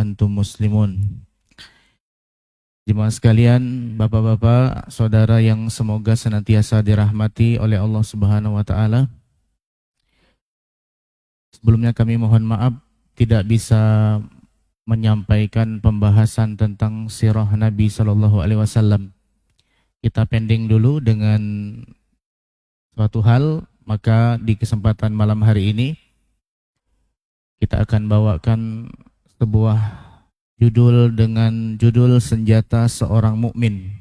antum muslimun. Jemaah sekalian, bapak-bapak, saudara yang semoga senantiasa dirahmati oleh Allah Subhanahu wa taala. Sebelumnya kami mohon maaf tidak bisa menyampaikan pembahasan tentang sirah Nabi sallallahu alaihi wasallam. Kita pending dulu dengan suatu hal, maka di kesempatan malam hari ini kita akan bawakan sebuah judul dengan judul senjata seorang mukmin.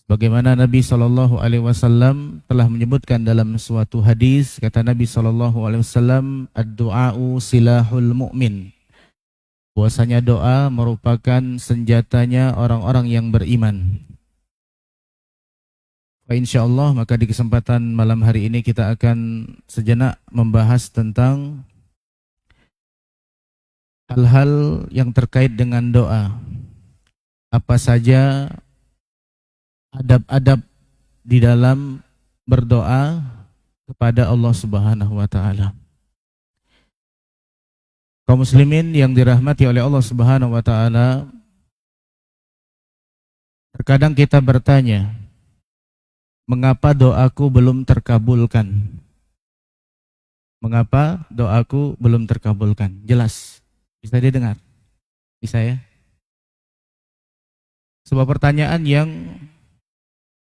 Bagaimana Nabi sallallahu alaihi wasallam telah menyebutkan dalam suatu hadis, kata Nabi sallallahu alaihi wasallam, ad-du'a'u silahul mu'min. Bahwasanya doa merupakan senjatanya orang-orang yang beriman. Insyaallah maka di kesempatan malam hari ini kita akan sejenak membahas tentang hal-hal yang terkait dengan doa. Apa saja adab-adab di dalam berdoa kepada Allah Subhanahu wa taala. Kaum muslimin yang dirahmati oleh Allah Subhanahu wa taala, terkadang kita bertanya, mengapa doaku belum terkabulkan? Mengapa doaku belum terkabulkan? Jelas. Bisa didengar? Bisa ya? Sebuah pertanyaan yang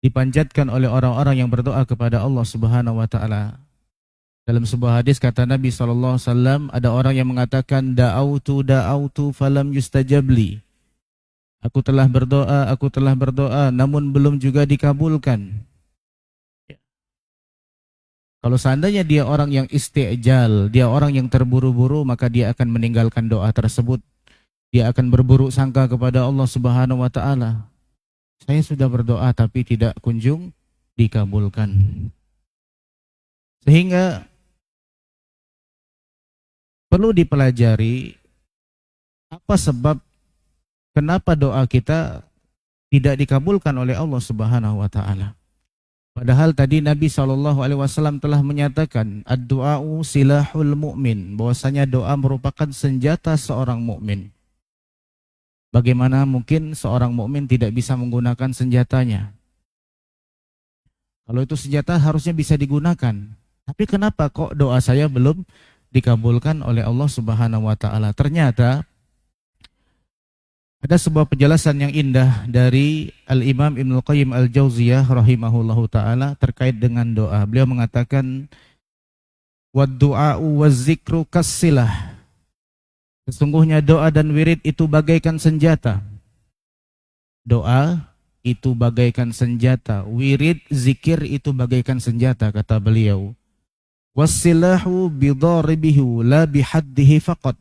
dipanjatkan oleh orang-orang yang berdoa kepada Allah Subhanahu wa taala. Dalam sebuah hadis kata Nabi sallallahu alaihi wasallam, ada orang yang mengatakan da'autu falam yustajabli. Aku telah berdoa namun belum juga dikabulkan. Kalau seandainya dia orang yang isti'jal, dia orang yang terburu-buru, maka dia akan meninggalkan doa tersebut. Dia akan berburuk sangka kepada Allah Subhanahu wa taala. Saya sudah berdoa tapi tidak kunjung dikabulkan. Sehingga perlu dipelajari apa sebab kenapa doa kita tidak dikabulkan oleh Allah Subhanahu wa taala. Padahal tadi Nabi SAW telah menyatakan ad-du'a'u silahul mu'min, bahwasanya doa merupakan senjata seorang mukmin. Bagaimana mungkin seorang mukmin tidak bisa menggunakan senjatanya? Kalau itu senjata harusnya bisa digunakan. Tapi kenapa kok doa saya belum dikabulkan oleh Allah Subhanahu wa taala? Ternyata ada sebuah penjelasan yang indah dari Al-Imam Ibnul Qayyim Al-Jauziyah rahimahullahu ta'ala terkait dengan doa. Beliau mengatakan, wad-du'a'u waz-zikru kassilah. Sesungguhnya doa dan wirid itu bagaikan senjata. Doa itu bagaikan senjata. Wirid, zikir itu bagaikan senjata, kata beliau. Was-silahu bidaribihu la bihaddihi faqat.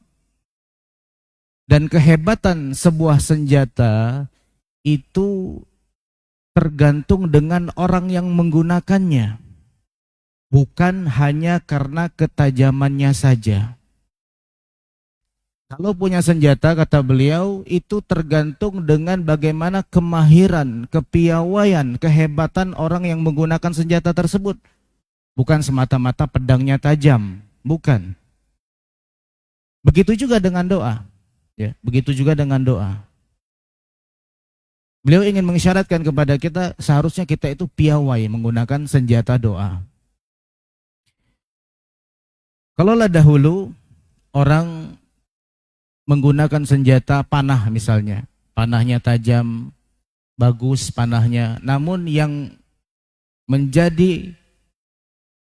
Dan kehebatan sebuah senjata itu tergantung dengan orang yang menggunakannya, bukan hanya karena ketajamannya saja. Kalau punya senjata, kata beliau, itu tergantung dengan bagaimana kemahiran, kepiawaian, kehebatan orang yang menggunakan senjata tersebut. Bukan semata-mata pedangnya tajam, bukan. Begitu juga dengan doa. Ya, begitu juga dengan doa. Beliau ingin mengisyaratkan kepada kita, seharusnya kita itu piawai menggunakan senjata doa. Kalaulah dahulu orang menggunakan senjata panah misalnya, panahnya tajam, bagus panahnya, namun yang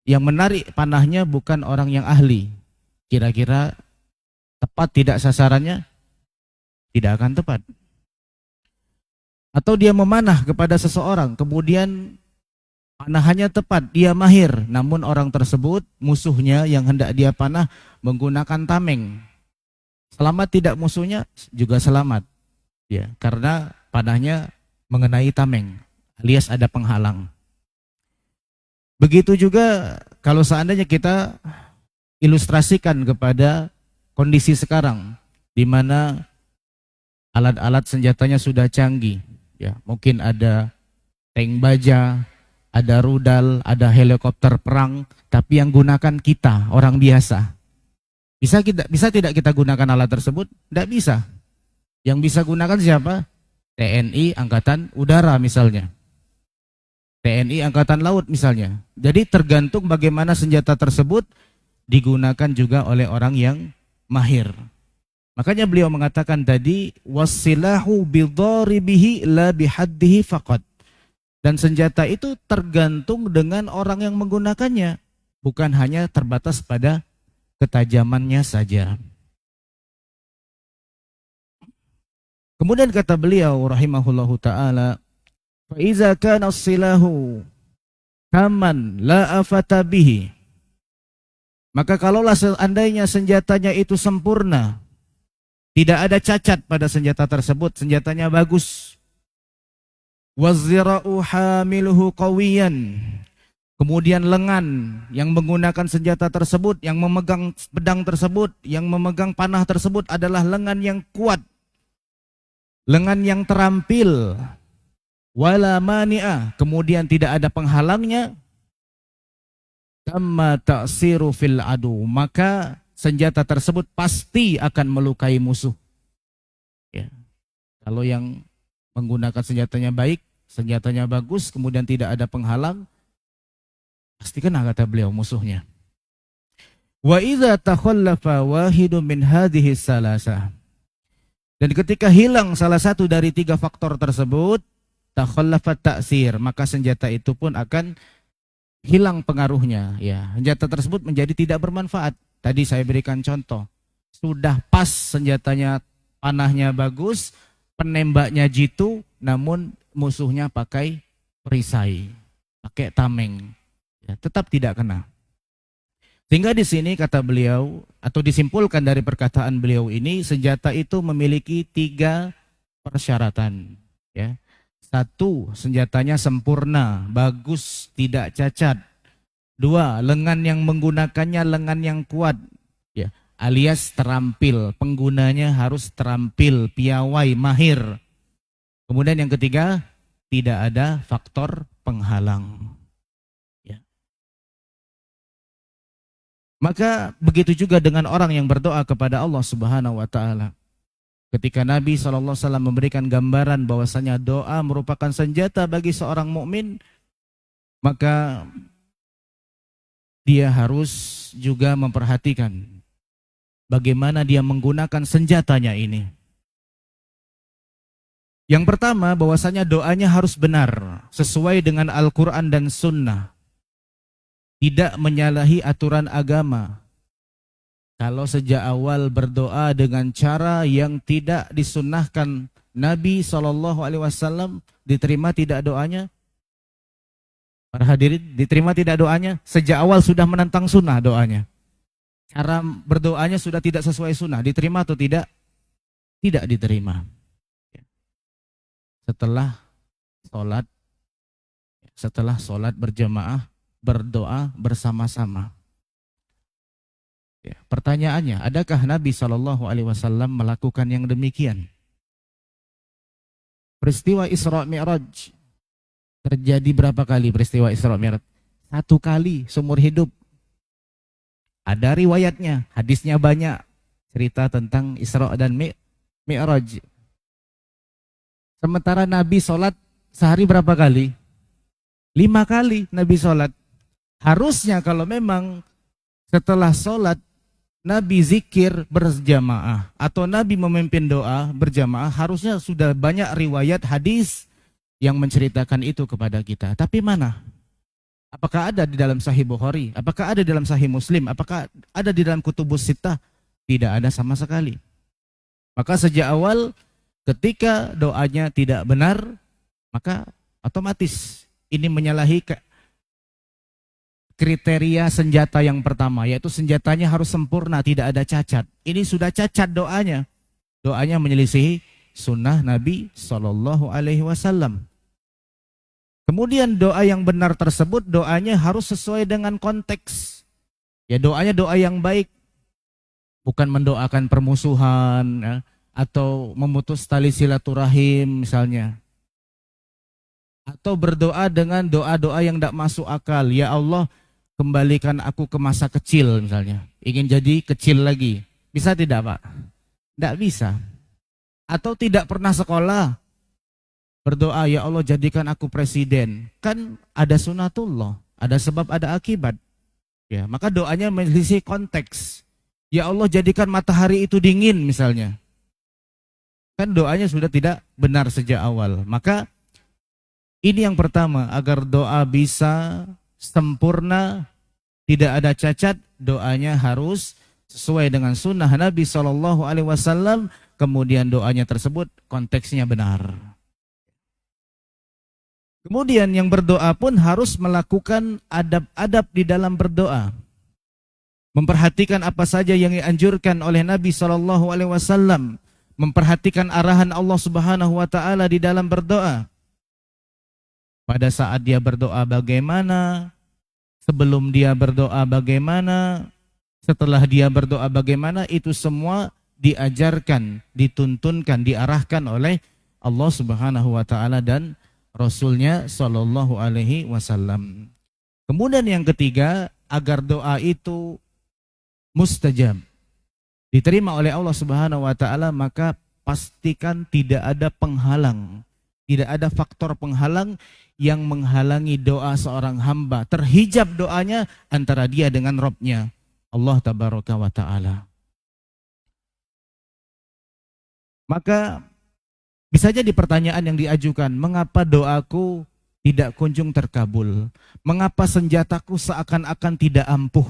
menarik panahnya bukan orang yang ahli. Kira-kira tepat tidak sasarannya? Tidak akan tepat. Atau dia memanah kepada seseorang, kemudian panahannya tepat, dia mahir, namun orang tersebut, musuhnya yang hendak dia panah menggunakan tameng. Selamat tidak musuhnya? Juga selamat. Ya, karena panahnya mengenai tameng, alias ada penghalang. Begitu juga kalau seandainya kita ilustrasikan kepada kondisi sekarang, di mana alat-alat senjatanya sudah canggih, ya, mungkin ada tank baja, ada rudal, ada helikopter perang, tapi yang gunakan kita, orang biasa. Bisa tidak kita gunakan alat tersebut? Tidak bisa. Yang bisa gunakan siapa? TNI Angkatan Udara misalnya. TNI Angkatan Laut misalnya. Jadi tergantung bagaimana senjata tersebut digunakan juga oleh orang yang mahir. Makanya beliau mengatakan tadi, wasilahu bidharibihi la bihaddihi faqat. Dan senjata itu tergantung dengan orang yang menggunakannya, bukan hanya terbatas pada ketajamannya saja. Kemudian kata beliau rahimahullahu taala, fa iza kana as-silahu kaman la afata bihi. Maka kalaulah seandainya senjatanya itu sempurna, tidak ada cacat pada senjata tersebut, senjatanya bagus. Wazira'u hamiluhu qawiyan. Kemudian lengan yang menggunakan senjata tersebut, yang memegang pedang tersebut, yang memegang panah tersebut adalah lengan yang kuat. Lengan yang terampil. Wala mani'ah. Kemudian tidak ada penghalangnya. Tamma ta'siru fil adu. Maka senjata tersebut pasti akan melukai musuh. Ya. Kalau yang menggunakan senjatanya baik, senjatanya bagus, kemudian tidak ada penghalang, pasti kena, kata beliau, musuhnya. Wa idza takhallafa wahidun min hadhihi salasah. Dan ketika hilang salah satu dari tiga faktor tersebut, takhallafat ta'sir, maka senjata itu pun akan hilang pengaruhnya. Ya, senjata tersebut menjadi tidak bermanfaat. Tadi saya berikan contoh. Sudah pas senjatanya, panahnya bagus, penembaknya jitu, namun musuhnya pakai perisai, pakai tameng. Ya, tetap tidak kena. Sehingga di sini kata beliau, atau disimpulkan dari perkataan beliau ini, senjata itu memiliki tiga persyaratan. Ya. Satu, senjatanya sempurna, bagus, tidak cacat. Dua, lengan yang menggunakannya lengan yang kuat, ya, alias terampil, penggunanya harus terampil, piawai, mahir. Kemudian yang ketiga, tidak ada faktor penghalang. Ya. Maka begitu juga dengan orang yang berdoa kepada Allah Subhanahu wa taala. Ketika Nabi SAW memberikan gambaran bahwasanya doa merupakan senjata bagi seorang mukmin, maka dia harus juga memperhatikan bagaimana dia menggunakan senjatanya ini. Yang pertama, bahwasanya doanya harus benar, sesuai dengan Al-Quran dan Sunnah. Tidak menyalahi aturan agama. Kalau sejak awal berdoa dengan cara yang tidak disunnahkan Nabi SAW, diterima tidak doanya? Para hadirin, diterima tidak doanya? Sejak awal sudah menentang sunnah doanya. Cara berdoanya sudah tidak sesuai sunnah. Diterima atau tidak? Tidak diterima. Setelah sholat berjamaah, berdoa bersama-sama. Ya, pertanyaannya, adakah Nabi SAW melakukan yang demikian? Peristiwa Isra Mi'raj terjadi berapa kali peristiwa Isra Mi'raj? 1 kali seumur hidup. Ada riwayatnya, hadisnya banyak, cerita tentang Isra dan Mi'raj. Sementara Nabi sholat sehari berapa kali? 5 kali Nabi sholat. Harusnya kalau memang setelah sholat Nabi zikir berjamaah atau Nabi memimpin doa berjamaah, harusnya sudah banyak riwayat hadis yang menceritakan itu kepada kita. Tapi mana? Apakah ada di dalam Sahih Bukhari? Apakah ada di dalam Sahih Muslim? Apakah ada di dalam Kutubus Sittah? Tidak ada sama sekali. Maka sejak awal ketika doanya tidak benar, maka otomatis ini menyalahi kriteria senjata yang pertama, yaitu senjatanya harus sempurna, tidak ada cacat. Ini sudah cacat doanya. Doanya menyelisihi sunnah Nabi SAW. Kemudian doa yang benar tersebut, doanya harus sesuai dengan konteks. Ya, doanya doa yang baik. Bukan mendoakan permusuhan, ya, atau memutus tali silaturahim misalnya. Atau berdoa dengan doa-doa yang tidak masuk akal. Ya Allah, kembalikan aku ke masa kecil misalnya. Ingin jadi kecil lagi. Bisa tidak Pak? Tidak bisa. Atau tidak pernah sekolah, berdoa, ya Allah jadikan aku presiden. Kan ada sunatullah, ada sebab, ada akibat. Ya, maka doanya menyelisih konteks. Ya Allah jadikan matahari itu dingin misalnya. Kan doanya sudah tidak benar sejak awal. Maka ini yang pertama, agar doa bisa sempurna, tidak ada cacat, doanya harus sesuai dengan sunnah Nabi SAW. Kemudian doanya tersebut konteksnya benar. Kemudian yang berdoa pun harus melakukan adab-adab di dalam berdoa. Memperhatikan apa saja yang dianjurkan oleh Nabi SAW. Memperhatikan arahan Allah Subhanahu wa taala di dalam berdoa. Pada saat dia berdoa bagaimana, sebelum dia berdoa bagaimana, setelah dia berdoa bagaimana, itu semua diajarkan, dituntunkan, diarahkan oleh Allah Subhanahu wa taala dan Rasulnya Shallallahu alaihi wasallam. Kemudian yang ketiga, agar doa itu mustajab, diterima oleh Allah Subhanahu wa taala, maka pastikan tidak ada penghalang, tidak ada faktor penghalang yang menghalangi doa seorang hamba, terhijab doanya antara dia dengan Rabb-nya, Allah tabaraka wa taala. Maka bisa jadi pertanyaan yang diajukan, mengapa doaku tidak kunjung terkabul? Mengapa senjataku seakan-akan tidak ampuh?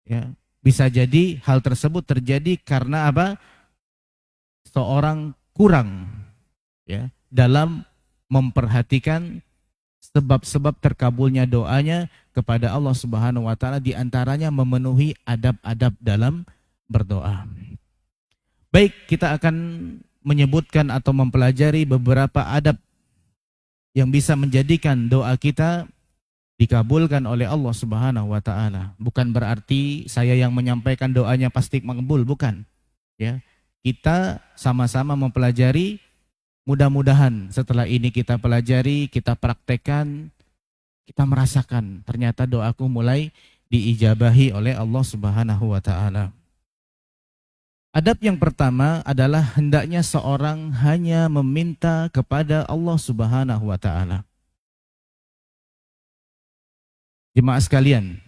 Ya, bisa jadi hal tersebut terjadi karena apa? Seorang kurang ya dalam memperhatikan sebab-sebab terkabulnya doanya kepada Allah Subhanahu wa taala, di antaranya memenuhi adab-adab dalam berdoa. Baik, kita akan menyebutkan atau mempelajari beberapa adab yang bisa menjadikan doa kita dikabulkan oleh Allah Subhanahu wa taala. Bukan berarti saya yang menyampaikan doanya pasti makbul, bukan. Ya. Kita sama-sama mempelajari, mudah-mudahan setelah ini kita pelajari, kita praktekkan, kita merasakan ternyata doaku mulai diijabahi oleh Allah Subhanahu wa taala. Adab yang pertama adalah hendaknya seorang hanya meminta kepada Allah Subhanahu wa taala. Jemaah sekalian,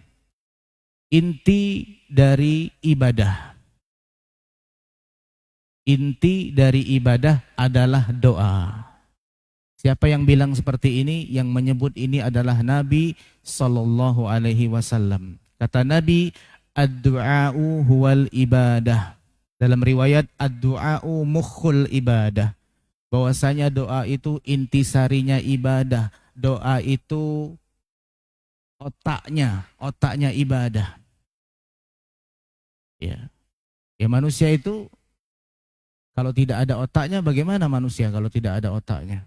inti dari ibadah adalah doa. Siapa yang bilang seperti ini? Yang menyebut ini adalah Nabi sallallahu alaihi wasallam. Kata Nabi, ad-du'a'u huwal ibadah. Dalam riwayat, ad-du'a'u mukhul ibadah. Bahwasanya doa itu intisarinya ibadah. Doa itu otaknya ibadah. Ya. Ya, manusia itu kalau tidak ada otaknya, bagaimana manusia kalau tidak ada otaknya?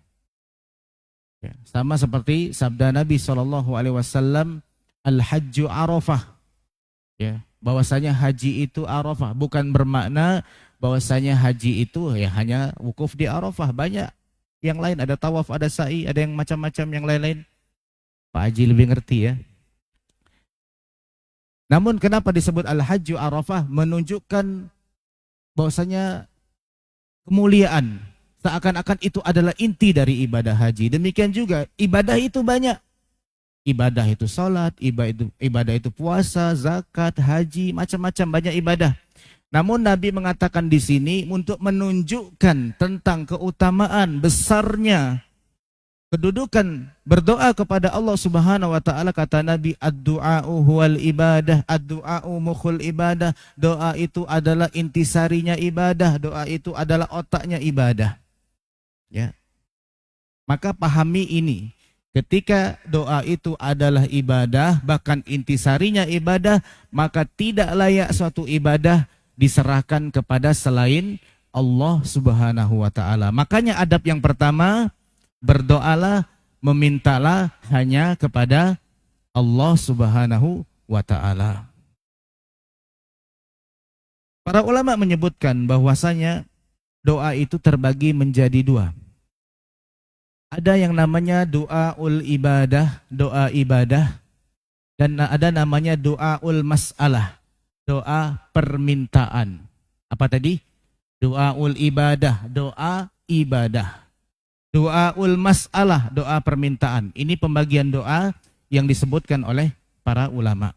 Ya. Sama seperti sabda Nabi SAW, al-hajju arafah. Ya. Bahwasanya haji itu Arafah, bukan bermakna bahwasanya haji itu ya hanya wukuf di Arafah. Banyak yang lain, ada tawaf, ada sa'i, ada yang macam-macam yang lain-lain. Pak Haji lebih ngerti ya. Namun kenapa disebut al-hajju Arafah? Menunjukkan bahwasanya kemuliaan, seakan-akan itu adalah inti dari ibadah haji. Demikian juga ibadah itu banyak. Ibadah itu salat, ibadah itu puasa, zakat, haji, macam-macam banyak ibadah. Namun Nabi mengatakan di sini untuk menunjukkan tentang keutamaan besarnya kedudukan berdoa kepada Allah Subhanahu wa taala, kata Nabi, ad-du'a'u huwal ibadah, ad-du'a'u mukhul ibadah. Doa itu adalah intisarinya ibadah, doa itu adalah otaknya ibadah. Ya. Maka pahami ini. Ketika doa itu adalah ibadah, bahkan intisarinya ibadah, maka tidak layak suatu ibadah diserahkan kepada selain Allah Subhanahu wa taala. Makanya adab yang pertama, berdoalah, memintalah hanya kepada Allah Subhanahu wa taala. Para ulama menyebutkan bahwasanya doa itu terbagi menjadi dua. Ada yang namanya doa ibadah, doa ibadah. Dan ada namanya doaul mas'alah, doa permintaan. Apa tadi? Doaul ibadah, doa ibadah. Doaul mas'alah, doa permintaan. Ini pembagian doa yang disebutkan oleh para ulama.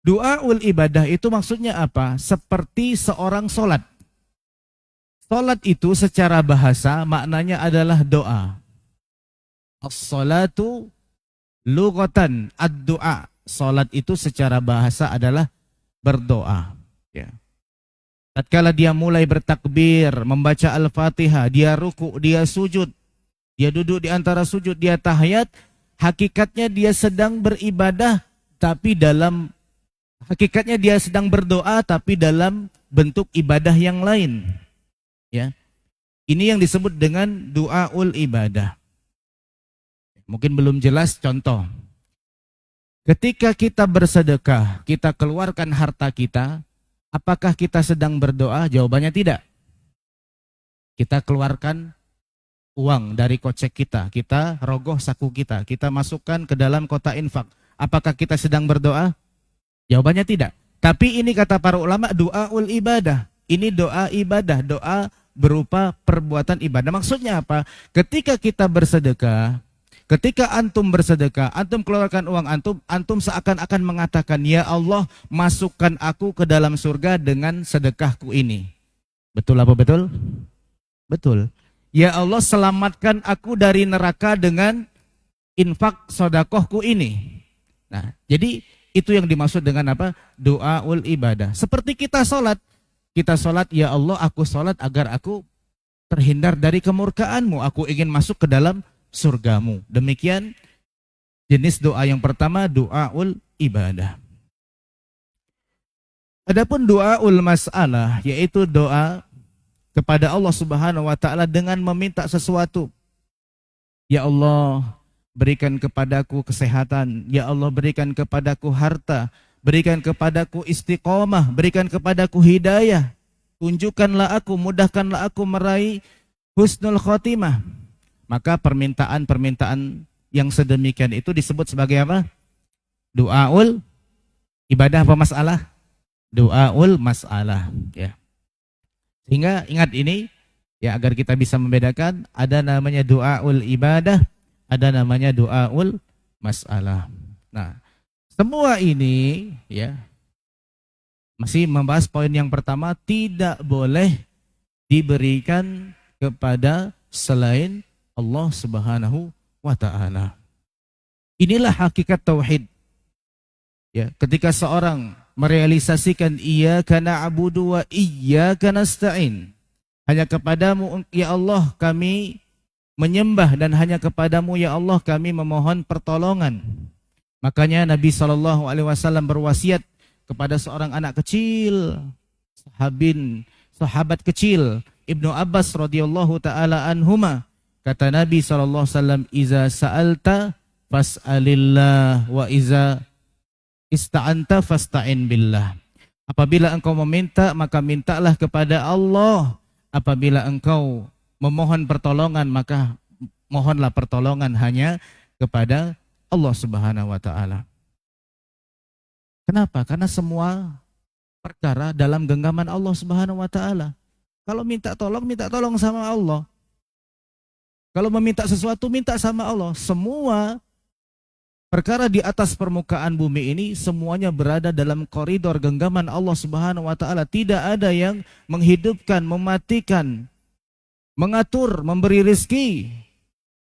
Doaul ibadah itu maksudnya apa? Seperti seorang solat. Solat itu secara bahasa maknanya adalah doa. As-salatu lughatan ad-du'a. Salat itu secara bahasa adalah berdoa. Ya. Tatkala dia mulai bertakbir, membaca Al-Fatihah, dia ruku, dia sujud, dia duduk di antara sujud, dia tahiyat, hakikatnya dia sedang beribadah, tapi hakikatnya dia sedang berdoa, tapi dalam bentuk ibadah yang lain. Ya. Ini yang disebut dengan doaul ibadah. Mungkin belum jelas contoh. Ketika kita bersedekah, kita keluarkan harta kita, apakah kita sedang berdoa? Jawabannya tidak. Kita keluarkan uang dari kocek kita rogoh saku kita masukkan ke dalam kotak infak. Apakah kita sedang berdoa? Jawabannya tidak. Tapi ini kata para ulama doaul ibadah. Ini doa ibadah, doa berupa perbuatan ibadah. Maksudnya apa? Ketika kita bersedekah, ketika antum bersedekah, antum keluarkan uang antum seakan-akan mengatakan, ya Allah, masukkan aku ke dalam surga dengan sedekahku ini. Betul apa betul? Betul. Ya Allah, selamatkan aku dari neraka dengan infak sodakohku ini. Nah, jadi itu yang dimaksud dengan apa? Doaul ibadah. Seperti kita sholat, ya Allah, aku sholat agar aku terhindar dari kemurkaanmu. Aku ingin masuk ke dalam surgamu. Demikian jenis doa yang pertama, doaul ibadah. Adapun doaul mas'alah, yaitu doa kepada Allah Subhanahu wa taala dengan meminta sesuatu. Ya Allah, berikan kepadaku kesehatan. Ya Allah, berikan kepadaku harta. Berikan kepadaku istiqomah. Berikan kepadaku hidayah. Tunjukkanlah aku, mudahkanlah aku meraih husnul khotimah. Maka permintaan-permintaan yang sedemikian itu disebut sebagai apa? Doaul ibadah apa masalah? Doaul masalah. Ya. Sehingga ingat ini, ya, agar kita bisa membedakan, ada namanya doaul ibadah, ada namanya doaul masalah. Nah, semua ini ya masih membahas poin yang pertama, tidak boleh diberikan kepada selain Allah Subhanahu wa taala. Inilah hakikat tauhid. Ya, ketika seorang merealisasikan iyyaka na'budu wa iyyaka nasta'in. Hanya kepadamu ya Allah kami menyembah dan hanya kepadamu ya Allah kami memohon pertolongan. Makanya Nabi SAW berwasiat kepada seorang anak kecil, sahabat kecil, Ibnu Abbas radhiyallahu taala anhuma. Kata Nabi SAW, iza sa'alta fas'alillah wa iza ista'anta fasta'in billah. Apabila engkau meminta, maka mintalah kepada Allah. Apabila engkau memohon pertolongan, maka mohonlah pertolongan hanya kepada Allah Subhanahu wa taala. Kenapa? Karena semua perkara dalam genggaman Allah Subhanahu wa taala. Kalau minta tolong sama Allah. Kalau meminta sesuatu, minta sama Allah. Semua perkara di atas permukaan bumi ini semuanya berada dalam koridor genggaman Allah Subhanahu wa taala. Tidak ada yang menghidupkan, mematikan, mengatur, memberi rezeki.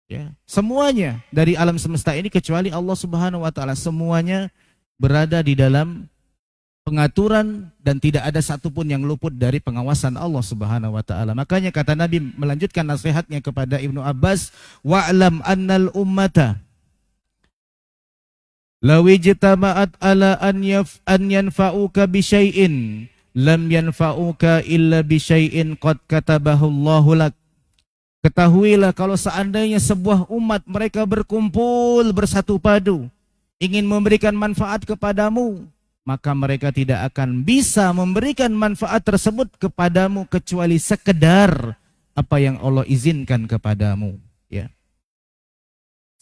Ya, semuanya dari alam semesta ini kecuali Allah Subhanahu wa taala. Semuanya berada di dalam pengaturan dan tidak ada satupun yang luput dari pengawasan Allah Subhanahu wa taala. Makanya kata Nabi melanjutkan nasihatnya kepada Ibnu Abbas, wa'lam annal ummata law ijtama'at ala an yanfa'uka bi syai'in lam yanfa'uka illa bi syai'in qad katabahu Allahu lak. Ketahuilah kalau seandainya sebuah umat mereka berkumpul bersatu padu ingin memberikan manfaat kepadamu, maka mereka tidak akan bisa memberikan manfaat tersebut kepadamu kecuali sekedar apa yang Allah izinkan kepadamu. Ya.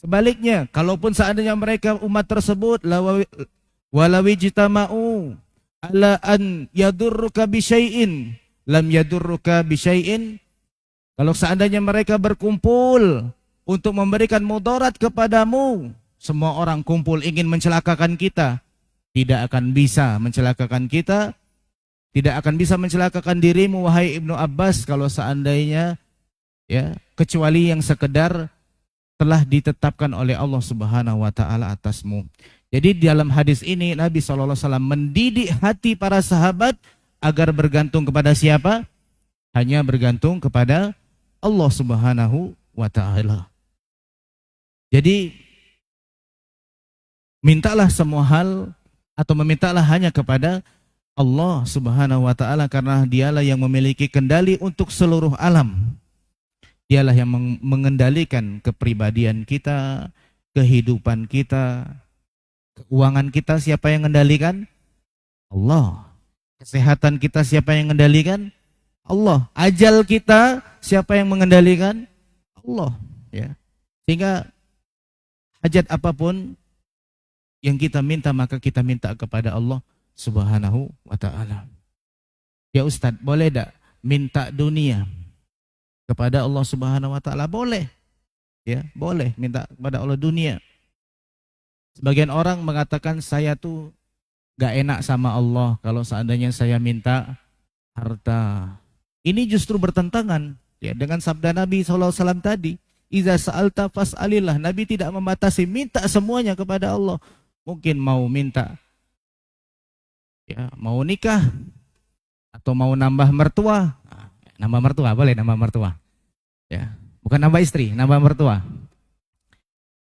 Sebaliknya, kalaupun seandainya mereka umat tersebut walawijtama'u ala an yadurruka bisyai'in lam yadurruka bisyai'in, kalau seandainya mereka berkumpul untuk memberikan mudarat kepadamu, semua orang kumpul ingin mencelakakan kita, tidak akan bisa mencelakakan kita, tidak akan bisa mencelakakan dirimu wahai Ibnu Abbas, kalau seandainya ya, kecuali yang sekedar telah ditetapkan oleh Allah Subhanahu wa taala atasmu. Jadi dalam hadis ini Nabi SAW mendidik hati para sahabat agar bergantung kepada siapa? Hanya bergantung kepada Allah Subhanahu wa taala. Jadi mintalah semua hal atau memintalah hanya kepada Allah Subhanahu wa taala, karena dialah yang memiliki kendali untuk seluruh alam. Dialah yang mengendalikan kepribadian kita, kehidupan kita, keuangan kita. Siapa yang mengendalikan? Allah. Kesehatan kita siapa yang mengendalikan? Allah. Ajal kita siapa yang mengendalikan? Allah. Ya. Sehingga hajat apapun yang kita minta, maka kita minta kepada Allah Subhanahu wa taala. Ya Ustadz, boleh tak minta dunia kepada Allah Subhanahu wa taala? Boleh. Ya, boleh minta kepada Allah dunia. Sebagian orang mengatakan saya tuh gak enak sama Allah kalau seandainya saya minta harta. Ini justru bertentangan ya dengan sabda Nabi SAW tadi. Iza sa'alta fas'alillah. Nabi tidak membatasi, minta semuanya kepada Allah. Mungkin mau minta ya, mau nikah atau mau nambah mertua. Nambah mertua, boleh nambah mertua. Ya, bukan nambah istri, nambah mertua.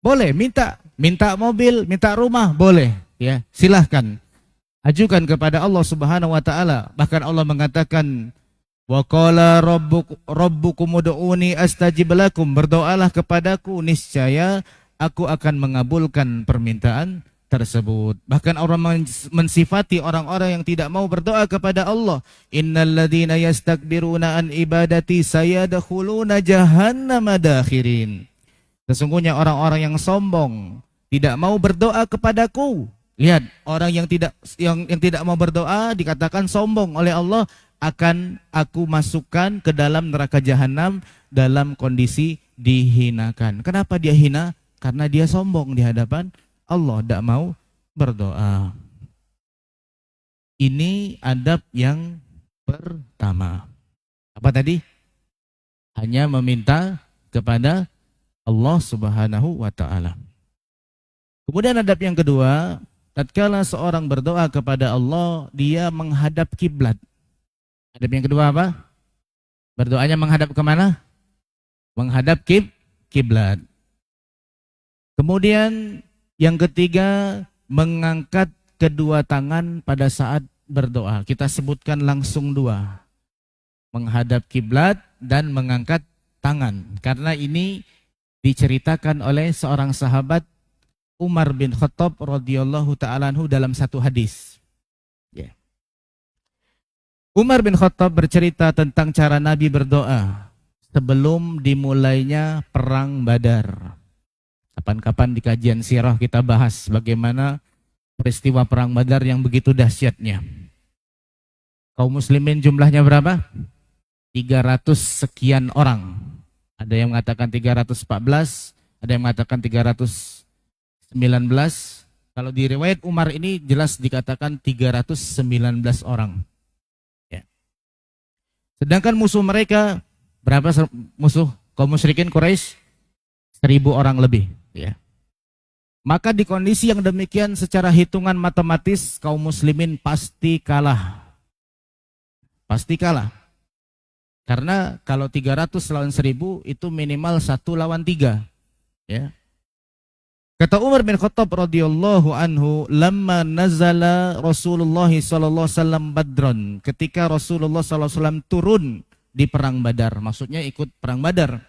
Boleh, minta mobil, minta rumah, boleh. Ya, silahkan. Ajukan kepada Allah Subhanahu wa taala. Bahkan Allah mengatakan, wa qala rabbukum ud'uni astajib lakum. Berdoalah kepadaku, niscaya aku akan mengabulkan permintaan tersebut. Bahkan orang mensifati orang-orang yang tidak mau berdoa kepada Allah, innalladzina yastakbiruna an ibadati sayadkhuluna jahannama dakhirin. Sesungguhnya orang-orang yang sombong, tidak mau berdoa kepadaku. Lihat, orang yang tidak mau berdoa dikatakan sombong oleh Allah, akan aku masukkan ke dalam neraka jahanam dalam kondisi dihinakan. Kenapa dia hina? Karena dia sombong di hadapan Allah, tidak mau berdoa. Ini adab yang pertama. Apa tadi? Hanya meminta kepada Allah Subhanahu wa taala. Kemudian adab yang kedua, tatkala seorang berdoa kepada Allah, dia menghadap kiblat. Adab yang kedua apa? Berdoanya menghadap kemana? Menghadap kiblat. Kemudian yang ketiga, mengangkat kedua tangan pada saat berdoa. Kita sebutkan langsung dua. Menghadap kiblat dan mengangkat tangan. Karena ini diceritakan oleh seorang sahabat, Umar bin Khattab radhiyallahu ta'ala anhu, dalam satu hadis. Yeah. Umar bin Khattab bercerita tentang cara Nabi berdoa sebelum dimulainya perang Badar. Kapan-kapan di kajian sirah kita bahas bagaimana peristiwa perang Badar yang begitu dahsyatnya. Kaum muslimin jumlahnya berapa? 300 sekian orang. Ada yang mengatakan 314, ada yang mengatakan 319. Kalau di riwayat Umar ini jelas dikatakan 319 orang. Ya. Sedangkan musuh mereka berapa? Musuh kaum musyrikin Quraisy 1000 orang lebih. Ya. Maka di kondisi yang demikian, secara hitungan matematis kaum muslimin pasti kalah. Pasti kalah. Karena kalau 300 lawan 1000 itu minimal 1 lawan 3. Ya. Kata Umar bin Khattab radhiyallahu anhu, lamma nazala Rasulullah sallallahu alaihi wasallam Badron, ketika Rasulullah sallallahu alaihi wasallam turun di perang Badar, maksudnya ikut perang Badar.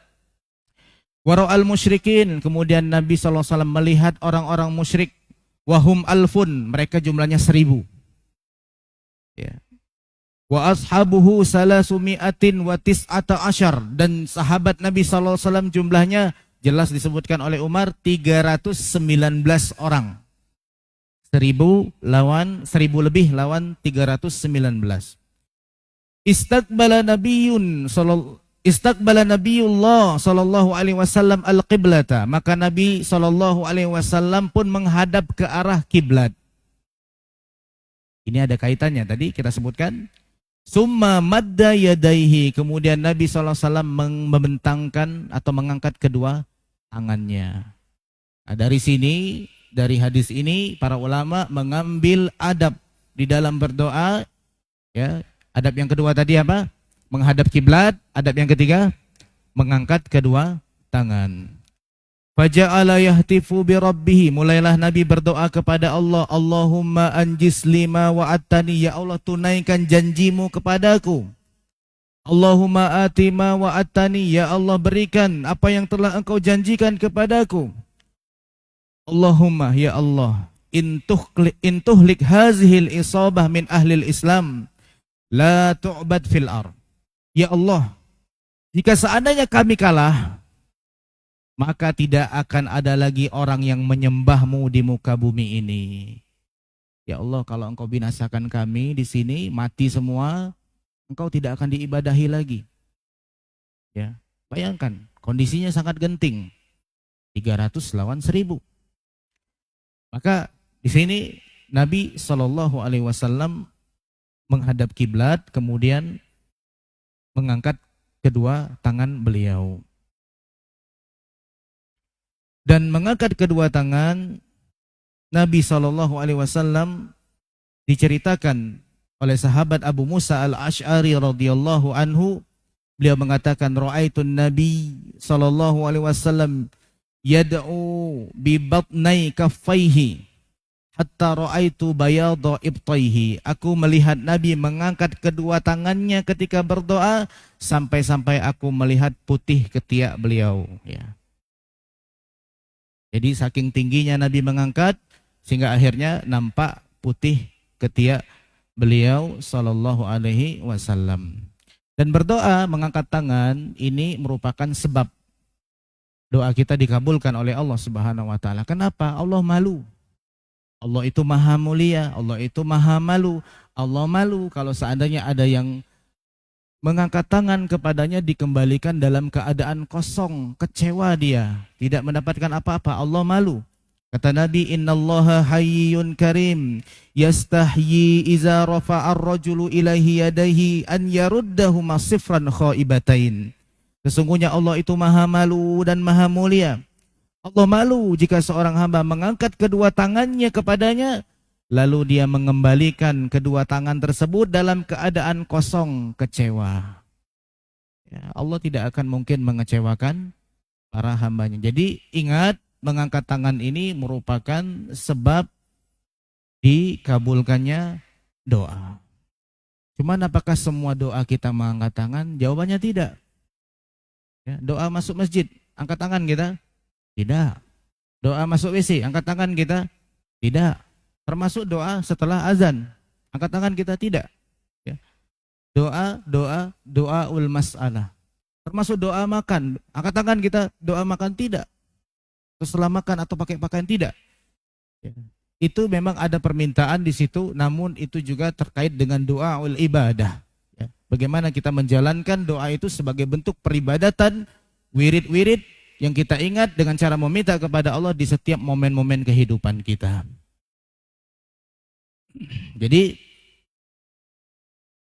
Wara'al musyrikin, kemudian Nabi sallallahu alaihi wasallam melihat orang-orang musyrik, wahum alfun, mereka jumlahnya 1000. Ya. Wa ashabuhu salasumi'atin wa tis'ata asyar, dan sahabat Nabi sallallahu alaihi wasallam jumlahnya jelas disebutkan oleh Umar 319 orang. 1000 lebih lawan 319. Istaqbala Nabiullah sallallahu alaihi wasallam al-qiblata, maka Nabi sallallahu alaihi wasallam pun menghadap ke arah kiblat. Ini ada kaitannya tadi kita sebutkan. Summa madda yadaihi, kemudian Nabi sallallahu alaihi wasallam membentangkan atau mengangkat kedua tangannya. Nah, dari sini, dari hadis ini para ulama mengambil adab di dalam berdoa, ya. Adab yang kedua tadi apa? Menghadap kiblat. Adab yang ketiga, mengangkat kedua tangan. Faja'ala yahtifu bi rabbih, mulailah Nabi berdoa kepada Allah, Allahumma anjis lima wa'attani, ya Allah tunaikan janjimu kepadaku. Allahumma atima wa'attani, ya Allah berikan apa yang telah engkau janjikan kepadaku. Allahumma, ya Allah, intuhlik hazihil isabah min ahlil Islam la tu'bad fil ar. Ya Allah, jika seandainya kami kalah, maka tidak akan ada lagi orang yang menyembahmu di muka bumi ini. Ya Allah, kalau engkau binasakan kami di sini, mati semua, engkau tidak akan diibadahi lagi. Ya, bayangkan, kondisinya sangat genting. 300 lawan 1000. Maka di sini Nabi Shallallahu alaihi wasallam menghadap kiblat, kemudian mengangkat kedua tangan beliau. Dan mengangkat kedua tangan Nabi Shallallahu alaihi wasallam diceritakan oleh sahabat Abu Musa al-Ash'ari radhiyallahu anhu, beliau mengatakan ra'aitun Nabi Shallallahu alaihi wasallam yad'u bi batnai kaffaihi hatta ra'aitu bayadha ibtaihi. Aku melihat Nabi mengangkat kedua tangannya ketika berdoa sampai-sampai aku melihat putih ketiak beliau, ya. Jadi saking tingginya Nabi mengangkat sehingga akhirnya nampak putih ketiak beliau sallallahu alaihi wasallam. Dan berdoa mengangkat tangan ini merupakan sebab doa kita dikabulkan oleh Allah Subhanahu wa taala. Kenapa? Allah malu. Allah itu maha mulia, Allah itu maha malu. Allah malu kalau seandainya ada yang mengangkat tangan kepadanya dikembalikan dalam keadaan kosong, kecewa dia, tidak mendapatkan apa-apa. Allah malu. Kata Nabi, innallaha hayyun karim yastahyi iza rafa'ar rajulu ilaihi yadaihi an yaruddahuma sifran khaibatain. Sesungguhnya Allah itu maha malu dan maha mulia. Allah malu jika seorang hamba mengangkat kedua tangannya kepadanya, lalu dia mengembalikan kedua tangan tersebut dalam keadaan kosong, kecewa. Ya, Allah tidak akan mungkin mengecewakan para hambanya. Jadi ingat, mengangkat tangan ini merupakan sebab dikabulkannya doa. Cuman apakah semua doa kita mengangkat tangan? Jawabannya tidak. Ya, doa masuk masjid, angkat tangan kita? Tidak. Doa masuk WC, angkat tangan kita? Tidak. Termasuk doa setelah azan, angkat tangan kita? Tidak. Ya. Doa ul mas'alah. Termasuk doa makan, angkat tangan kita? Doa makan? Tidak. Setelah makan atau pakai pakaian? Tidak. Ya. Itu memang ada permintaan di situ, namun itu juga terkait dengan doa ul ibadah. Ya. Bagaimana kita menjalankan doa itu sebagai bentuk peribadatan, wirid-wirid yang kita ingat dengan cara meminta kepada Allah di setiap momen-momen kehidupan kita. Jadi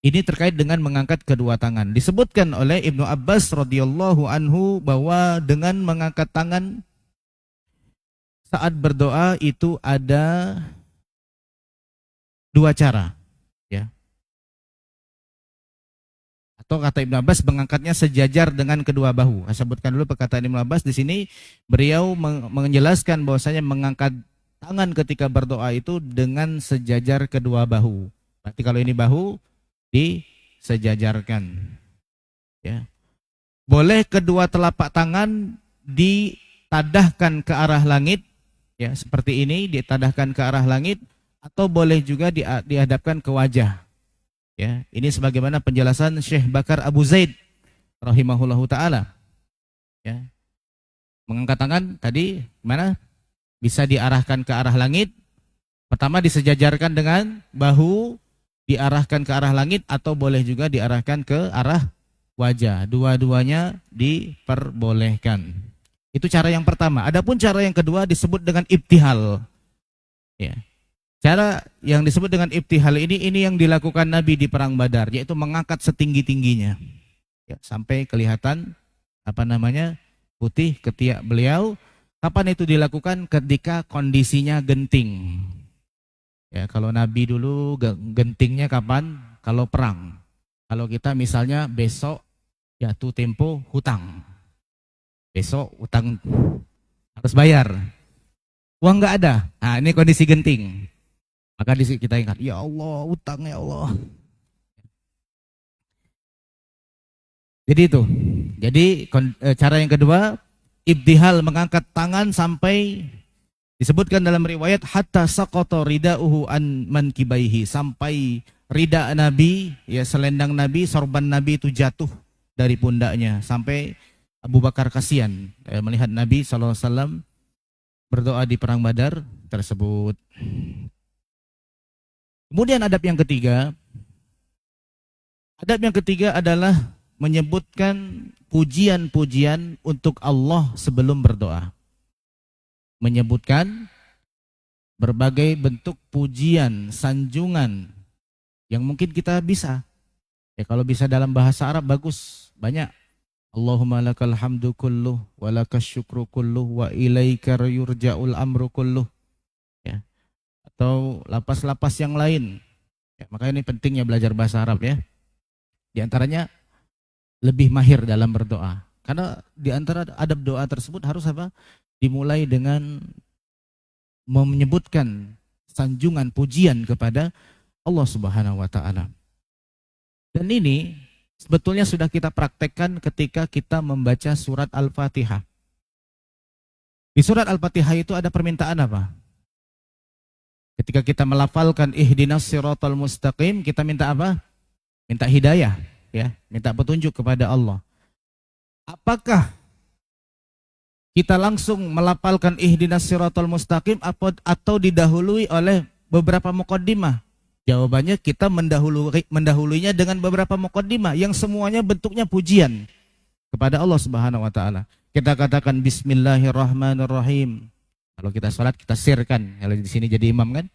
ini terkait dengan mengangkat kedua tangan. Disebutkan oleh Ibnu Abbas radhiyallahu anhu bahwa dengan mengangkat tangan saat berdoa itu ada dua cara, ya. Atau kata Ibnu Abbas mengangkatnya sejajar dengan kedua bahu. Saya sebutkan dulu perkataan Ibnu Abbas di sini. Beliau menjelaskan bahwasanya mengangkat tangan ketika berdoa itu dengan sejajar kedua bahu. Berarti kalau ini bahu disejajarkan. Ya. Boleh kedua telapak tangan ditadahkan ke arah langit, ya, seperti ini ditadahkan ke arah langit, atau boleh juga dihadapkan ke wajah. Ya, ini sebagaimana penjelasan Syekh Bakar Abu Zaid rahimahullahu taala. Ya. Mengangkat tangan tadi mana? Bisa diarahkan ke arah langit. Pertama disejajarkan dengan bahu, diarahkan ke arah langit, atau boleh juga diarahkan ke arah wajah. Dua-duanya diperbolehkan. Itu cara yang pertama. Adapun cara yang kedua disebut dengan ibtihal. Ya. Cara yang disebut dengan ibtihal ini yang dilakukan Nabi di perang Badar, yaitu mengangkat setinggi-tingginya. Ya, sampai kelihatan putih ketiak beliau. Kapan itu dilakukan? Ketika kondisinya genting. Ya, kalau Nabi dulu gentingnya kapan? Kalau perang. Kalau kita misalnya besok jatuh tempo hutang. Besok hutang harus bayar. Uang nggak ada. Nah, ini kondisi genting. Maka di situ kita ingat, ya Allah, hutang ya Allah. Jadi itu. Jadi cara yang kedua, ibtihal, mengangkat tangan sampai disebutkan dalam riwayat hatta saqata ridauhu an mankibaihi, sampai rida Nabi, ya selendang Nabi, sorban Nabi itu jatuh dari pundaknya, sampai Abu Bakar kasihan melihat Nabi SAW berdoa di perang Badar tersebut. Kemudian adab yang ketiga adalah menyebutkan pujian-pujian untuk Allah sebelum berdoa. Menyebutkan berbagai bentuk pujian, sanjungan yang mungkin kita bisa. Ya, kalau bisa dalam bahasa Arab bagus, banyak. Allahumma lakal hamdu kulluh wa lakas syukru kulluh wa ilaika yurja'ul amru kulluh. Ya. Atau lapas-lapas yang lain. Ya, makanya ini pentingnya belajar bahasa Arab ya. Di antaranya lebih mahir dalam berdoa. Karena di antara adab doa tersebut harus apa? Dimulai dengan menyebutkan sanjungan pujian kepada Allah Subhanahu wa taala. Dan ini sebetulnya sudah kita praktekkan ketika kita membaca surat Al-Fatihah. Di surat Al-Fatihah itu ada permintaan apa? Ketika kita melafalkan ihdinas siratal mustaqim, kita minta apa? Minta hidayah, ya, minta petunjuk kepada Allah. Apakah kita langsung melafalkan ihdinas siratal mustaqim atau didahului oleh beberapa muqaddimah? Jawabannya kita mendahuluinya dengan beberapa muqaddimah yang semuanya bentuknya pujian kepada Allah Subhanahu wa taala. Kita katakan bismillahirrahmanirrahim. Kalau kita salat kita sirkan. Kalau di sini jadi imam kan?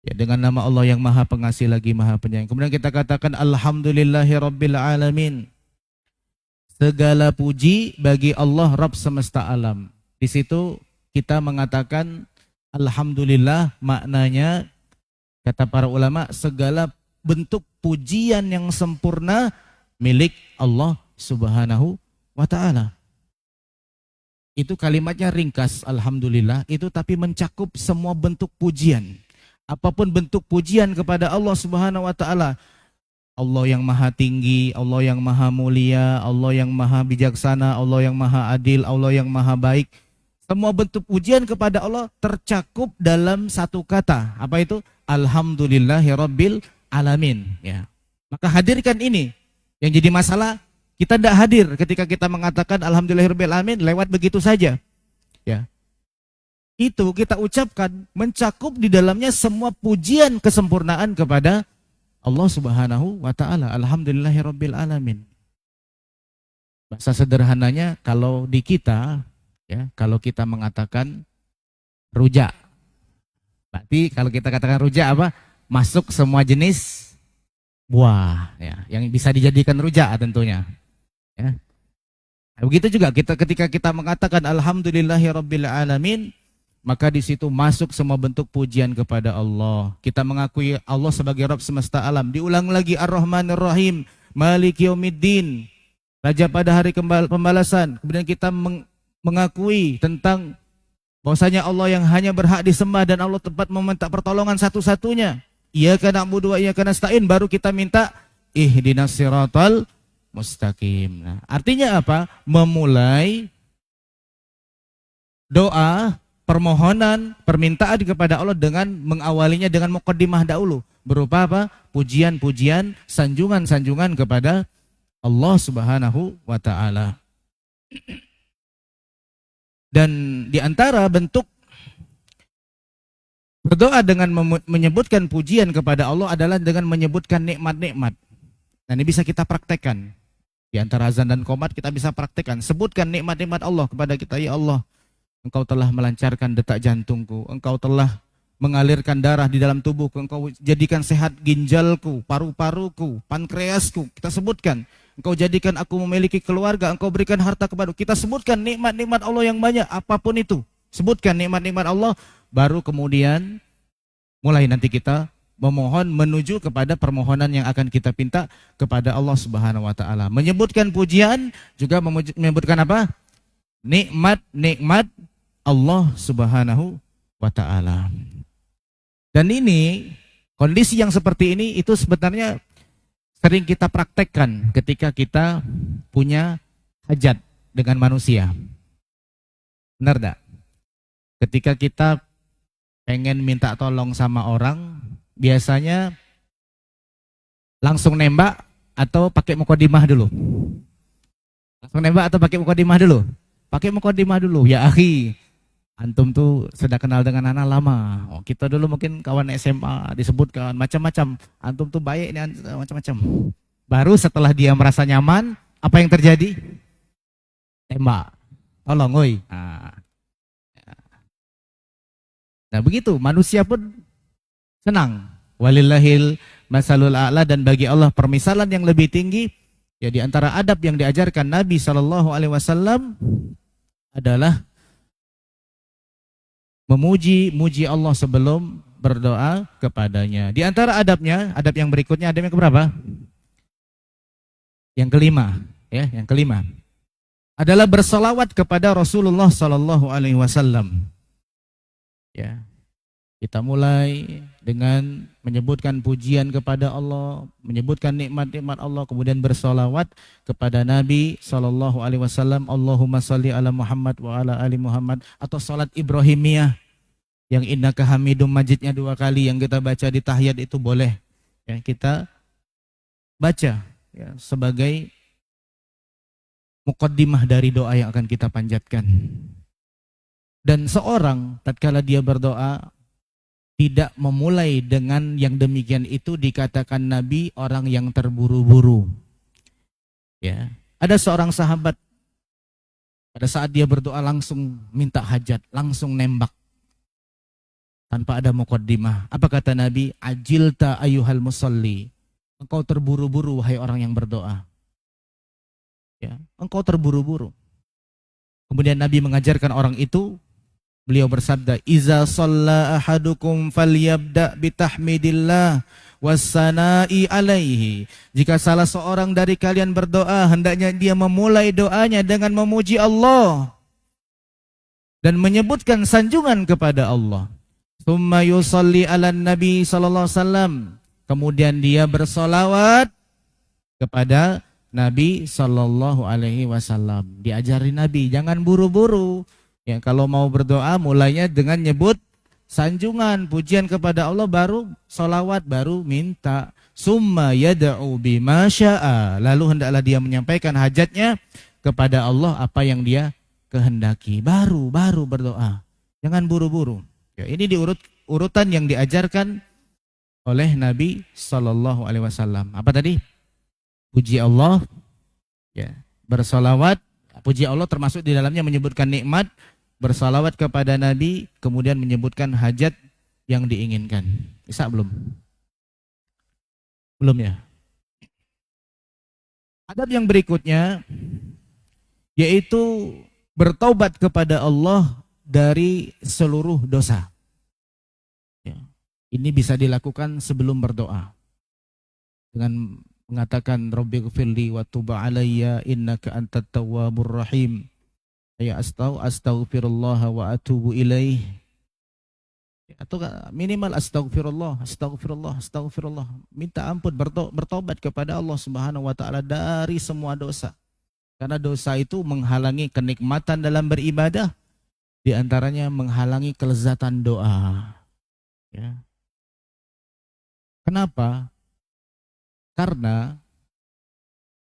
Ya, dengan nama Allah yang Maha Pengasih lagi Maha Penyayang. Kemudian kita katakan alhamdulillahirabbil alamin. Segala puji bagi Allah Rabb semesta alam. Di situ kita mengatakan alhamdulillah, maknanya kata para ulama segala bentuk pujian yang sempurna milik Allah Subhanahu wa taala. Itu kalimatnya ringkas alhamdulillah itu, tapi mencakup semua bentuk pujian. Apapun bentuk pujian kepada Allah Subhanahu wa taala. Allah yang maha tinggi, Allah yang maha mulia, Allah yang maha bijaksana, Allah yang maha adil, Allah yang maha baik. Semua bentuk pujian kepada Allah tercakup dalam satu kata. Apa itu? Alhamdulillahirabbil alamin, ya. Maka hadirkan ini. Yang jadi masalah, kita tidak hadir ketika kita mengatakan alhamdulillahirabbil alamin lewat begitu saja. Ya. Itu kita ucapkan mencakup di dalamnya semua pujian kesempurnaan kepada Allah Subhanahu wa taala. Alhamdulillahirabbil alamin. Bahasa sederhananya kalau di kita, ya, kalau kita mengatakan rujak. Berarti kalau kita katakan rujak apa? Masuk semua jenis buah, ya, yang bisa dijadikan rujak tentunya. Ya. Begitu juga ketika kita mengatakan alhamdulillahirabbil alamin, maka di situ masuk semua bentuk pujian kepada Allah. Kita mengakui Allah sebagai Rabb semesta alam. Diulang lagi Ar-Rahmanir Rahim, Maliki Yaumiddin, Raja pada hari pembalasan. Kemudian kita mengakui tentang bahwasanya Allah yang hanya berhak disembah dan Allah tempat meminta pertolongan satu-satunya. Iyyaka na'budu wa iyyaka nasta'in, baru kita minta ihdinas siratal mustaqim. Nah, artinya apa? Memulai doa, permohonan, permintaan kepada Allah dengan mengawalinya dengan muqaddimah dahulu. Berupa apa? Pujian-pujian, sanjungan-sanjungan kepada Allah Subhanahu wa ta'ala. Dan di antara bentuk berdoa dengan menyebutkan pujian kepada Allah adalah dengan menyebutkan nikmat-nikmat. Nah, ini bisa kita praktekkan. Di antara azan dan qomat kita bisa praktekkan. Sebutkan nikmat-nikmat Allah kepada kita. Ya Allah, Engkau telah melancarkan detak jantungku. Engkau telah mengalirkan darah di dalam tubuhku. Engkau jadikan sehat ginjalku, paru-paruku, pankreasku. Kita sebutkan. Engkau jadikan aku memiliki keluarga. Engkau berikan harta kepadaku. Kita sebutkan nikmat-nikmat Allah yang banyak. Apapun itu. Sebutkan nikmat-nikmat Allah. Baru kemudian mulai nanti kita memohon menuju kepada permohonan yang akan kita pinta kepada Allah Subhanahu wa taala. Menyebutkan pujian juga menyebutkan apa? Nikmat-nikmat Allah Subhanahu wa taala. Dan ini kondisi yang seperti ini itu sebenarnya sering kita praktekkan ketika kita punya hajat dengan manusia. Benar enggak? Ketika kita pengen minta tolong sama orang, biasanya langsung nembak atau pakai mukodimah dulu? Langsung nembak atau pakai mukodimah dulu? Pakai mukodimah dulu. Ya akhi, antum tuh sudah kenal dengan anak lama. Oh, kita dulu mungkin kawan SMA, disebutkan macam-macam. Antum tuh baik nih, macam-macam. Baru setelah dia merasa nyaman, apa yang terjadi? Tembak. Tolong, woi. Nah begitu, manusia pun senang. Walillahil masalul a'la, dan bagi Allah permisalan yang lebih tinggi. Ya, di antara adab yang diajarkan Nabi SAW adalah memuji Allah sebelum berdoa kepadanya. Di antara adabnya, adab yang berikutnya, adab yang keberapa? Yang kelima, ya, yang kelima adalah bersalawat kepada Rasulullah SAW. Ya, kita mulai dengan menyebutkan pujian kepada Allah, menyebutkan nikmat-nikmat Allah, kemudian bersolawat kepada Nabi SAW. Allahumma salli ala Muhammad wa ala ali Muhammad, atau salat Ibrahimiyah yang innaka hamidum majidnya 2 kali yang kita baca di tahiyat itu boleh. Ya, kita baca ya, sebagai muqaddimah dari doa yang akan kita panjatkan. Dan seorang tatkala dia berdoa tidak memulai dengan yang demikian itu, dikatakan Nabi orang yang terburu-buru. Ya, ada seorang sahabat pada saat dia berdoa langsung minta hajat, langsung nembak tanpa ada muqaddimah. Apa kata Nabi? Ajilta ayyuhal musalli. Engkau terburu-buru wahai orang yang berdoa. Ya, engkau terburu-buru. Kemudian Nabi mengajarkan orang itu. Beliau bersabda, "Iza shalla ahadukum falyabda bitahmidillah wassana'i alaihi." Jika salah seorang dari kalian berdoa, hendaknya dia memulai doanya dengan memuji Allah dan menyebutkan sanjungan kepada Allah. Tsumma yusalli 'alan nabi sallallahu alaihi wasallam. Kemudian dia bersolawat kepada Nabi sallallahu alaihi wasallam. Diajari Nabi, jangan buru-buru. Ya, kalau mau berdoa mulainya dengan nyebut sanjungan, pujian kepada Allah, baru solawat, baru minta. Summa yad'u bima sya'a. Lalu hendaklah dia menyampaikan hajatnya kepada Allah apa yang dia kehendaki. Baru berdoa. Jangan buru-buru. Ya, ini urutan yang diajarkan oleh Nabi Sallallahu Alaihi Wasallam. Apa tadi? Puji Allah, ya, bersolawat. Puji Allah termasuk di dalamnya menyebutkan nikmat, bersalawat kepada Nabi, kemudian menyebutkan hajat yang diinginkan. Bisa belum? Belum ya? Adab yang berikutnya yaitu bertaubat kepada Allah dari seluruh dosa. Ya. Ini bisa dilakukan sebelum berdoa dengan mengatakan Rabbighfirli wa tub alayya innaka antat tawwabur rahim. Ya astaghfirullah wa atubu ilaih. Atau minimal astaghfirullah. Minta ampun, bertobat kepada Allah Subhanahu wa taala dari semua dosa. Karena dosa itu menghalangi kenikmatan dalam beribadah, di antaranya menghalangi kelezatan doa. Ya. Kenapa? Karena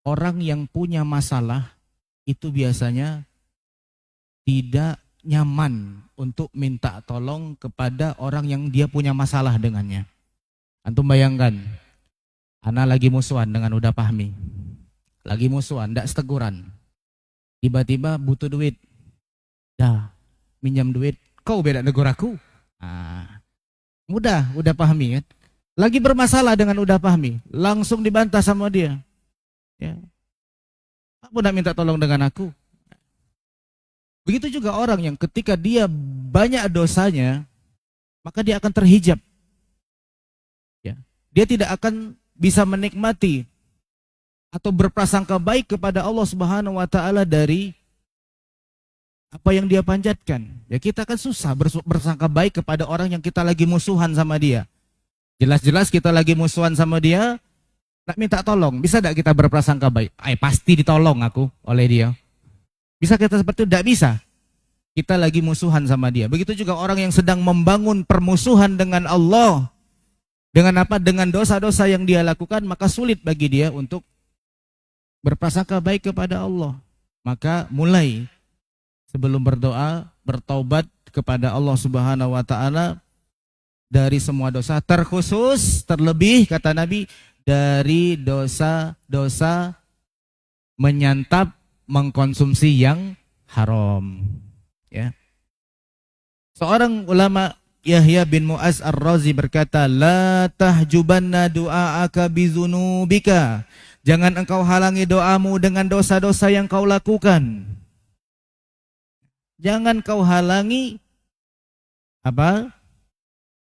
orang yang punya masalah itu biasanya tidak nyaman untuk minta tolong kepada orang yang dia punya masalah dengannya. Antum bayangkan, ana lagi musuhan dengan Uda Fahmi. Lagi musuhan, ndak seteguran. Tiba-tiba butuh duit. Dah, minjam duit, kau beda negur aku. Mudah, Uda Fahmi kan. Lagi bermasalah dengan Uda Fahmi, langsung dibantah sama dia. Ya. Kamu nak minta tolong dengan aku? Begitu juga orang yang ketika dia banyak dosanya, maka dia akan terhijab. Ya. Dia tidak akan bisa menikmati atau berprasangka baik kepada Allah Subhanahu wa taala dari apa yang dia panjatkan. Ya kita kan susah bersangka baik kepada orang yang kita lagi musuhan sama dia. Jelas-jelas kita lagi musuhan sama dia, nak minta tolong, bisa tidak kita berprasangka baik? Pasti ditolong aku oleh dia. Bisa kita seperti itu? Tidak bisa. Kita lagi musuhan sama dia. Begitu juga orang yang sedang membangun permusuhan dengan Allah. Dengan apa? Dengan dosa-dosa yang dia lakukan, maka sulit bagi dia untuk berprasangka baik kepada Allah. Maka mulai sebelum berdoa, bertaubat kepada Allah Subhanahu wa taala dari semua dosa, terkhusus, terlebih kata Nabi, dari dosa-dosa menyantap, mengkonsumsi yang haram. Ya. Seorang ulama Yahya bin Mu'az Ar-Razi berkata, la tahjubanna du'aaka bizunubika. Jangan engkau halangi doamu dengan dosa-dosa yang kau lakukan. Jangan kau halangi apa?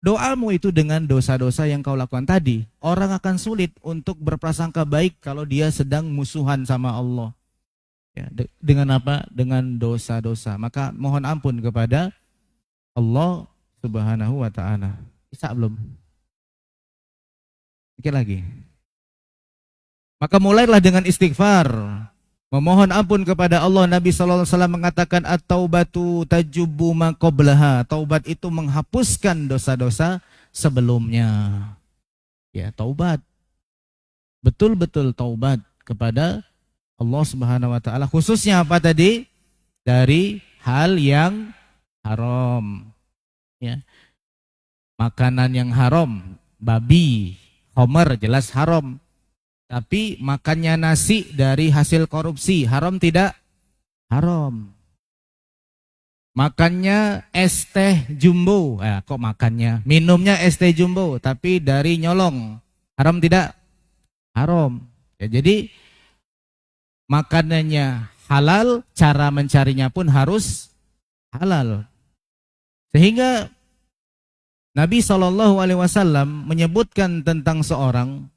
Doamu itu dengan dosa-dosa yang kau lakukan tadi. Orang akan sulit untuk berprasangka baik kalau dia sedang musuhan sama Allah. Ya, dengan apa? Dengan dosa-dosa. Maka mohon ampun kepada Allah Subhanahu wa ta'ala. Bisa belum? Mikir lagi. Maka mulailah dengan istighfar. Memohon ampun kepada Allah. Nabi SAW mengatakan at-taubatu tajubbu ma qablaha. Taubat itu menghapuskan dosa-dosa sebelumnya. Ya, taubat. Betul-betul taubat kepada Allah Subhanahu wa taala, khususnya apa tadi? Dari hal yang haram. Ya. Makanan yang haram, babi, homer jelas haram. Tapi makannya nasi dari hasil korupsi, haram tidak? Haram. Makannya es teh jumbo, kok makannya? Minumnya es teh jumbo, tapi dari nyolong, haram tidak? Haram. Ya, jadi makanannya halal, cara mencarinya pun harus halal. Sehingga Nabi SAW menyebutkan tentang seorang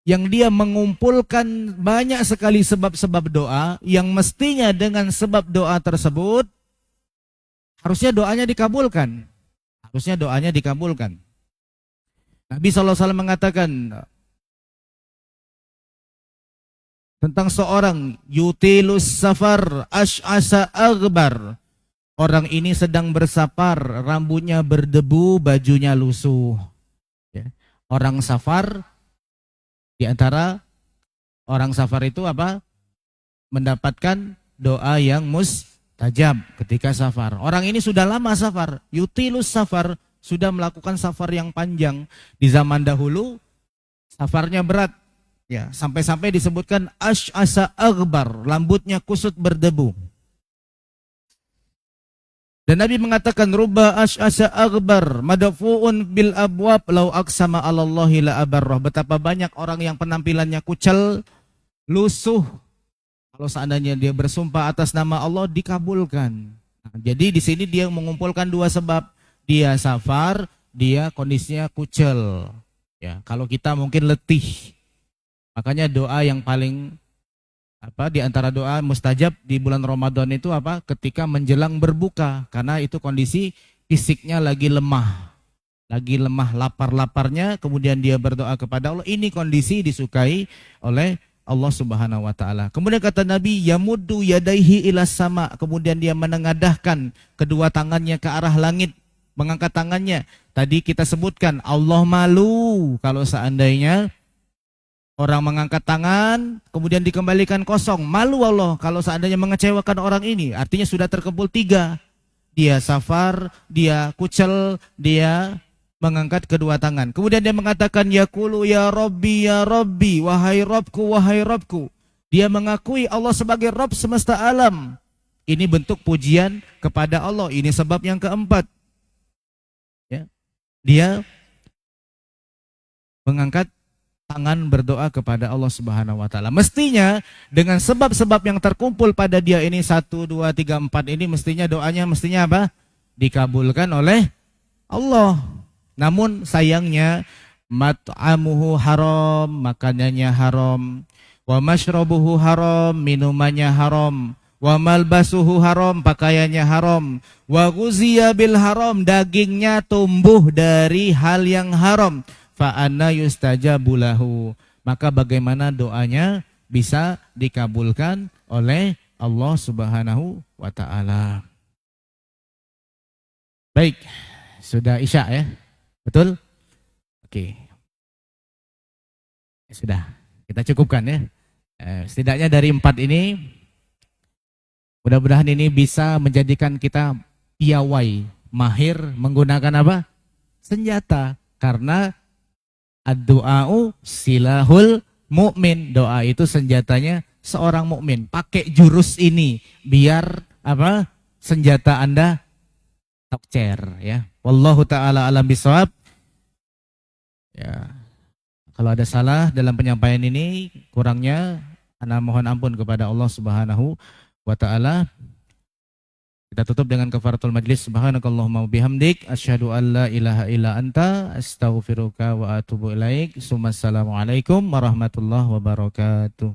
yang dia mengumpulkan banyak sekali sebab-sebab doa, yang mestinya dengan sebab doa tersebut harusnya doanya dikabulkan. Harusnya doanya dikabulkan. Nabi SAW mengatakan tentang seorang yutilus safar ash'asa aghbar. Orang ini sedang bersafar, rambutnya berdebu, bajunya lusuh. Ya. Orang safar, di antara orang safar itu apa? Mendapatkan doa yang mustajab ketika safar. Orang ini sudah lama safar, yutilus safar, sudah melakukan safar yang panjang. Di zaman dahulu, safarnya berat. Ya, sampai-sampai disebutkan ash'asa aghbar, rambutnya kusut berdebu. Dan Nabi mengatakan rubba ash'asa aghbar madfu'un bil abwab law aqsama 'alallahi la abarrah. Betapa banyak orang yang penampilannya kucel, lusuh. Kalau seandainya dia bersumpah atas nama Allah dikabulkan. Nah, jadi di sini dia mengumpulkan dua sebab. Dia safar, dia kondisinya kucel. Ya, kalau kita mungkin letih. Makanya doa yang paling di antara doa mustajab di bulan Ramadan itu apa? Ketika menjelang berbuka, karena itu kondisi fisiknya lagi lemah. Lagi lemah, lapar-laparnya, kemudian dia berdoa kepada Allah. Ini kondisi disukai oleh Allah Subhanahu wa taala. Kemudian kata Nabi, yamuddu yadaihi ilas sama, kemudian dia menengadahkan kedua tangannya ke arah langit, mengangkat tangannya. Tadi kita sebutkan Allah malu kalau seandainya orang mengangkat tangan, kemudian dikembalikan kosong. Malu Allah kalau seandainya mengecewakan orang ini. Artinya sudah terkumpul tiga. dia safar, dia kucel, dia mengangkat kedua tangan. Kemudian dia mengatakan yaqulu ya Rabbi, wahai Rabbku, wahai Rabbku. Dia mengakui Allah sebagai Rabb semesta alam. Ini bentuk pujian kepada Allah. Ini sebab yang keempat. Ya. Dia mengangkat tangan berdoa kepada Allah Subhanahu wa taala. Mestinya dengan sebab-sebab yang terkumpul pada dia ini 1 2 3 4 ini mestinya doanya mestinya apa? Dikabulkan oleh Allah. Namun sayangnya mat'amuhu haram, makanannya haram, wa mashrabuhu haram, minumannya haram, wa malbasuhu haram, pakaiannya haram, wa ghuziya bil haram, dagingnya tumbuh dari hal yang haram. Fa anna yustajabu lahu, maka bagaimana doanya bisa dikabulkan oleh Allah Subhanahu wa taala. Baik, sudah Isya ya? Betul? Oke. Sudah, kita cukupkan ya. Setidaknya dari 4 ini mudah-mudahan ini bisa menjadikan kita piawai, mahir menggunakan apa? Senjata. Karena ad-du'a'u silahul mu'min. Doa itu senjatanya seorang mukmin. Pakai jurus ini biar apa? Senjata Anda tokcer ya. Wallahu taala alam bisawab. Ya. Kalau ada salah dalam penyampaian ini, kurangnya ana mohon ampun kepada Allah Subhanahu wa taala. Kita tutup dengan kafaratul majlis. Subhanakallahumma bihamdik asyhadu an la ilaha illa anta astaghfiruka wa atubu ilaik. Assalamualaikum warahmatullahi wabarakatuh.